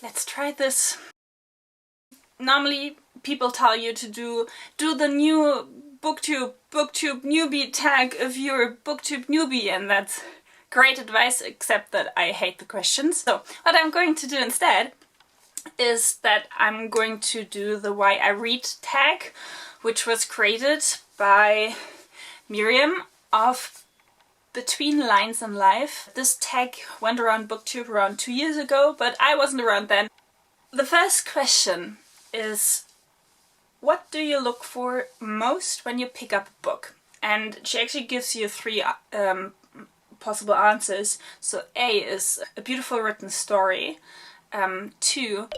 let's try this. Normally people tell you to do the new Booktube newbie tag if you're a Booktube newbie, and that's great advice, except that I hate the questions. So what I'm going to do instead is that I'm going to do the Why I Read tag, which was created by Miriam of Between Lines in Life. This tag went around Booktube around 2 years ago, but I wasn't around then. The first question is, what do you look for most when you pick up a book? And she actually gives you 3 possible answers. So A is a beautiful written story, 2,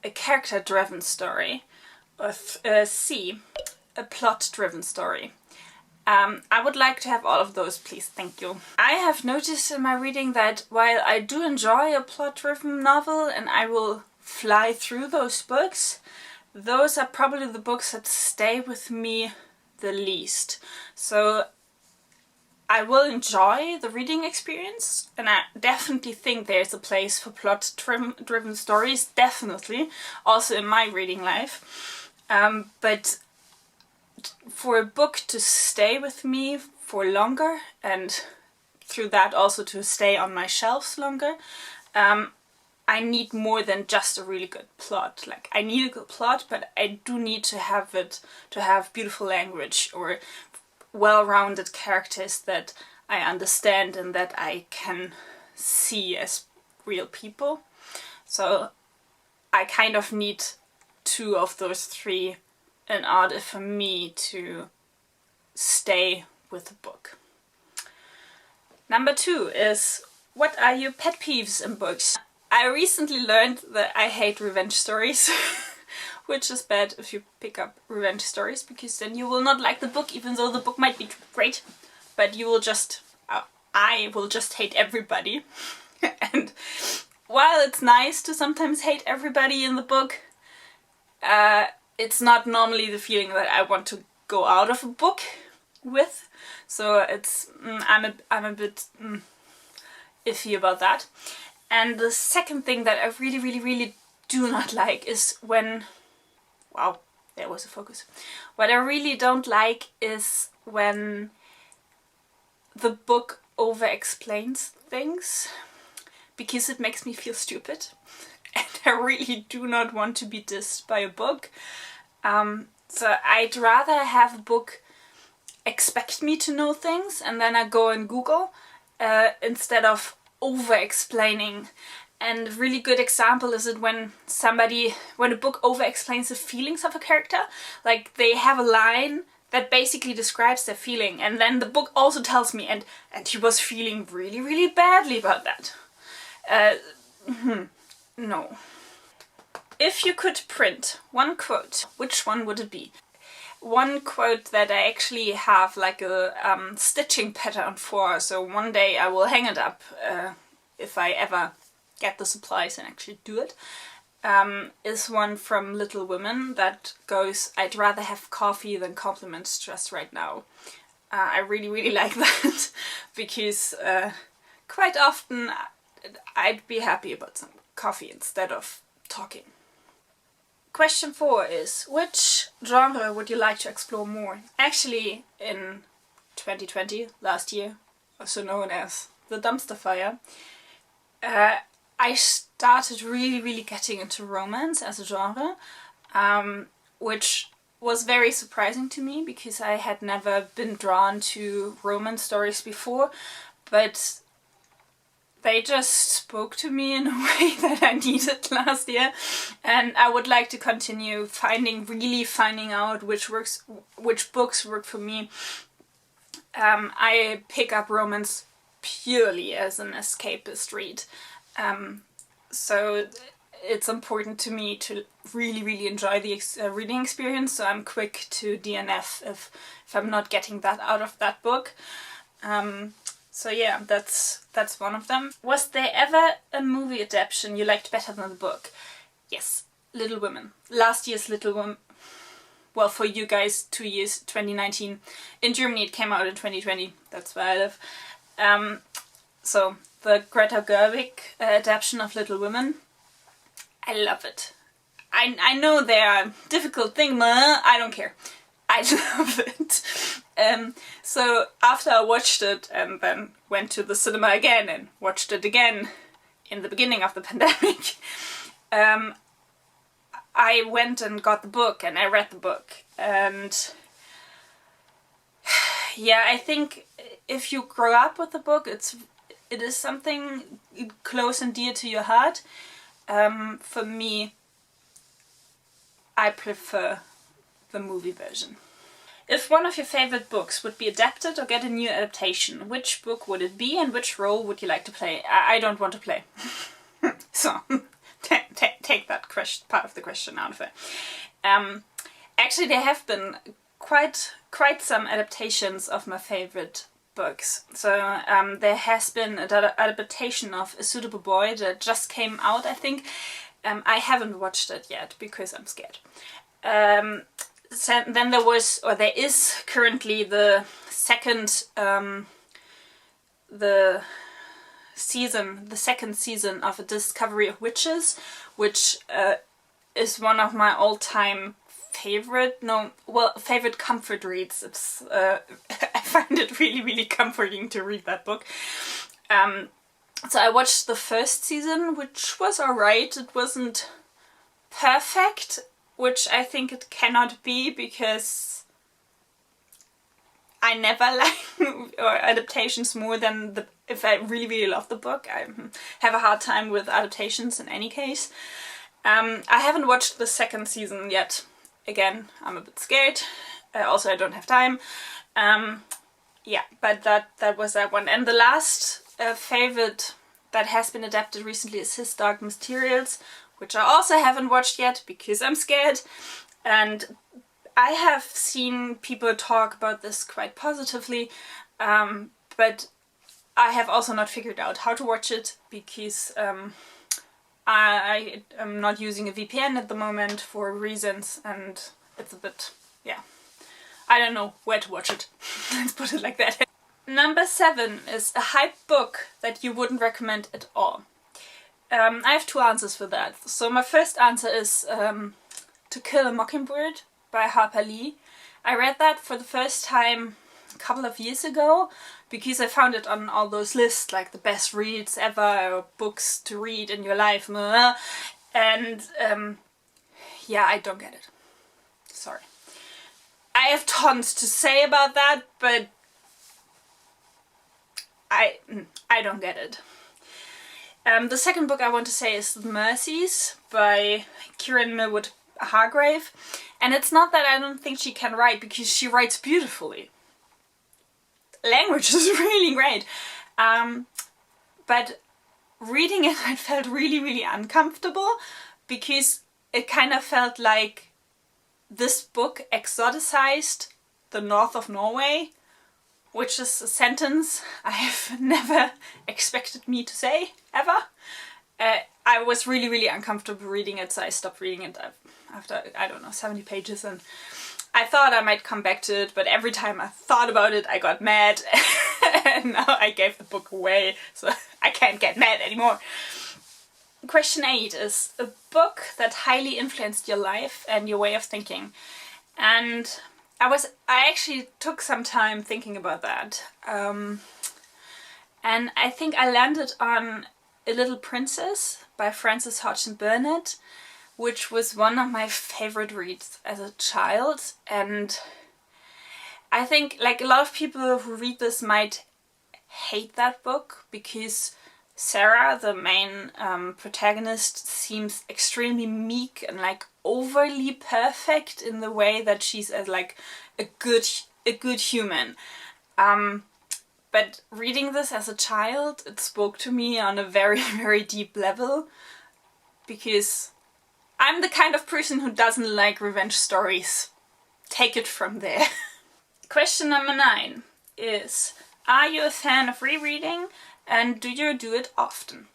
a character-driven story, or C, a plot-driven story. I would like to have all of those, please, thank you. I have noticed in my reading that while I do enjoy a plot-driven novel and I will fly through those books, those are probably the books that stay with me the least. So I will enjoy the reading experience, and I definitely think there's a place for plot-driven stories, definitely, also in my reading life. But for a book to stay with me for longer, and through that also to stay on my shelves longer, I need more than just a really good plot. Like, I need a good plot, but I do need to have beautiful language or well-rounded characters that I understand and that I can see as real people. So I kind of need 2 of those 3 in order for me to stay with the book. Number 2 is, what are your pet peeves in books? I recently learned that I hate revenge stories, which is bad if you pick up revenge stories, because then you will not like the book, even though the book might be great, but you will just, I will just hate everybody. And while it's nice to sometimes hate everybody in the book, it's not normally the feeling that I want to go out of a book with. So it's, I'm a bit iffy about that. And the second thing that I really do not like is when... Wow, there was a focus. What I really don't like is when the book over-explains things, because it makes me feel stupid. And I really do not want to be dissed by a book. So I'd rather have a book expect me to know things and then I go and Google, instead of over-explaining. And a really good example is it when a book over-explains the feelings of a character. Like, they have a line that basically describes their feeling, and then the book also tells me, and he was feeling really badly about that. No. If you could print one quote, which one would it be? One quote that I actually have like a stitching pattern for, so one day I will hang it up, if I ever get the supplies and actually do it, is one from Little Women that goes, "I'd rather have coffee than compliments just right now." I really like that, because quite often I'd be happy about some coffee instead of talking. Question 4 is, which genre would you like to explore more? Actually, in 2020, last year, also known as the dumpster fire, I started really getting into romance as a genre, which was very surprising to me because I had never been drawn to romance stories before, but they just spoke to me in a way that I needed last year, and I would like to continue finding out which books work for me. I pick up romance purely as an escapist read, so it's important to me to really enjoy the reading experience, so I'm quick to DNF if I'm not getting that out of that book. So yeah, that's one of them. Was there ever a movie adaptation you liked better than the book? Yes, Little Women. Last year's Little Women. Well, for you guys, 2 years, 2019. In Germany it came out in 2020, that's where I live. So, the Greta Gerwig adaptation of Little Women. I love it. I know they are difficult things, but I don't care. I love it. So after I watched it and then went to the cinema again and watched it again in the beginning of the pandemic, I went and got the book and I read the book. And yeah, I think if you grow up with the book, it is something close and dear to your heart. For me, I prefer the movie version. If one of your favorite books would be adapted or get a new adaptation, which book would it be and which role would you like to play? I don't want to play. So, take that part of the question out of it. Actually, there have been quite some adaptations of my favorite books. So there has been an adaptation of A Suitable Boy that just came out, I think. I haven't watched it yet because I'm scared. So then there was, or there is currently the second season of A Discovery of Witches, which is one of my all-time favorite comfort reads. It's, I find it really, really comforting to read that book. So I watched the first season, which was alright. It wasn't perfect, which I think it cannot be because I never like adaptations more than if I really, really love the book. I have a hard time with adaptations in any case. I haven't watched the second season yet. Again, I'm a bit scared. Also, I don't have time. Yeah, but that was that one. And the last favorite that has been adapted recently is His Dark Materials, which I also haven't watched yet because I'm scared. And I have seen people talk about this quite positively, but I have also not figured out how to watch it because I am not using a VPN at the moment for reasons, and it's a bit, yeah, I don't know where to watch it. Let's put it like that. Number 7 is a hype book that you wouldn't recommend at all. I have two answers for that. So my first answer is To Kill a Mockingbird by Harper. I read that for the first time a couple of years ago because I found it on all those lists, like the best reads ever, or books to read in your life, and yeah, I don't get it. Sorry. I have tons to say about that, but I don't get it. The second book I want to say is Mercies by Kiran, Millwood, Hargrave. And it's not that I don't think she can write, because she writes beautifully. Language is really great. But reading it, I felt really, really uncomfortable, because it kind of felt like this book exoticized the north of Norway, which is a sentence I have never expected me to say, ever. I was really, really uncomfortable reading it, so I stopped reading it after, I don't know, 70 pages, and I thought I might come back to it, but every time I thought about it, I got mad, and now I gave the book away, so I can't get mad anymore. Question 8 is a book that highly influenced your life and your way of thinking. And I actually took some time thinking about that. And I think I landed on A Little Princess by Frances Hodgson Burnett, which was one of my favorite reads as a child. And I think, like, a lot of people who read this might hate that book because Sarah, the main protagonist, seems extremely meek and like overly perfect in the way that she's as like a good human. But reading this as a child, it spoke to me on a very, very deep level, because I'm the kind of person who doesn't like revenge stories. Take it from there. Question number 9 is, are you a fan of rereading? And do you do it often?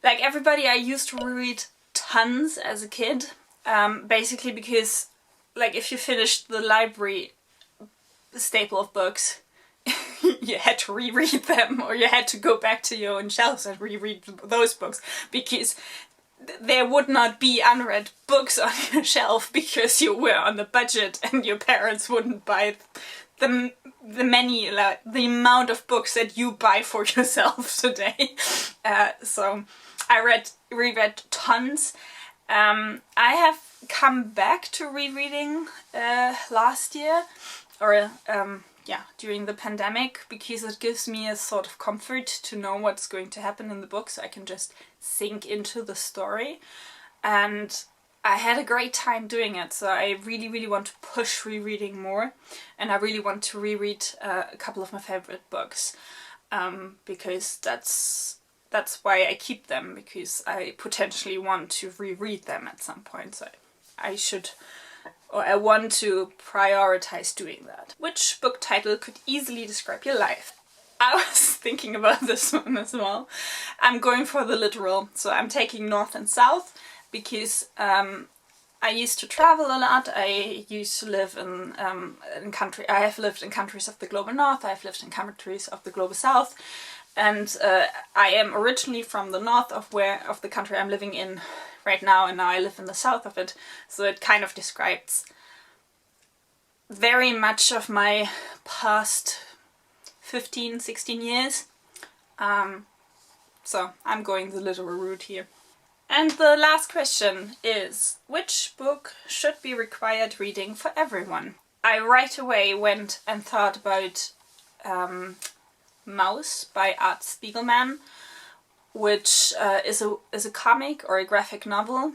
Like everybody, I used to read tons as a kid, basically because, like, if you finished the library staple of books, you had to reread them, or you had to go back to your own shelves and reread those books, because there would not be unread books on your shelf because you were on the budget and your parents wouldn't buy the amount of books that you buy for yourself today. So I reread tons. I have come back to rereading last year, or during the pandemic, because it gives me a sort of comfort to know what's going to happen in the book, so I can just sink into the story. And I had a great time doing it, so I really, really want to push rereading more, and I really want to reread a couple of my favorite books, because that's why I keep them, because I potentially want to reread them at some point, so I want to prioritize doing that. Which book title could easily describe your life? I was thinking about this one as well. I'm going for the literal, so I'm taking North and South, because I used to travel a lot. I used to live in I have lived in countries of the global North, I've lived in countries of the global South, and I am originally from the north of the country I'm living in right now, and now I live in the south of it, so it kind of describes very much of my past 15, 16 years. So I'm going the literal route here. And the last question is, which book should be required reading for everyone? I right away went and thought about Mouse by Art Spiegelman, which is a comic or a graphic novel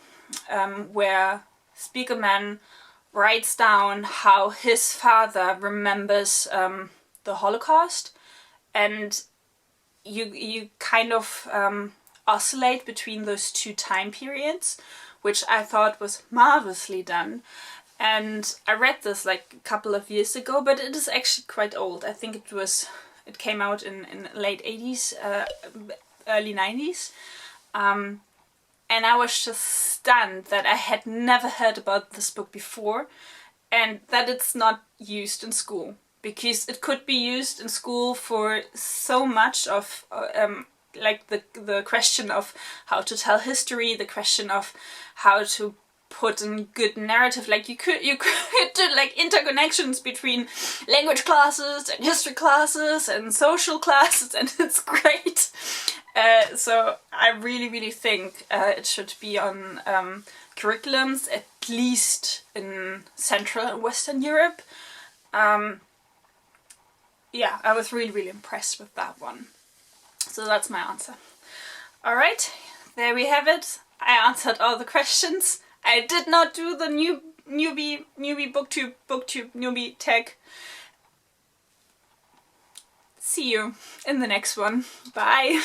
where Spiegelman writes down how his father remembers the Holocaust, and you kind of oscillate between those two time periods, which I thought was marvelously done. And I read this like a couple of years ago, but it is actually quite old. I think it came out in late 80s, early 90s. And I was just stunned that I had never heard about this book before, and that it's not used in school, because it could be used in school for so much of like the question of how to tell history, the question of how to put in good narrative. Like you could do like interconnections between language classes and history classes and social classes, and it's great. So I really, really think it should be on curriculums, at least in Central and Western Europe. Yeah, I was really, really impressed with that one. So that's my answer. Alright, there we have it. I answered all the questions. I did not do the newbie booktube newbie tag. See you in the next one. Bye!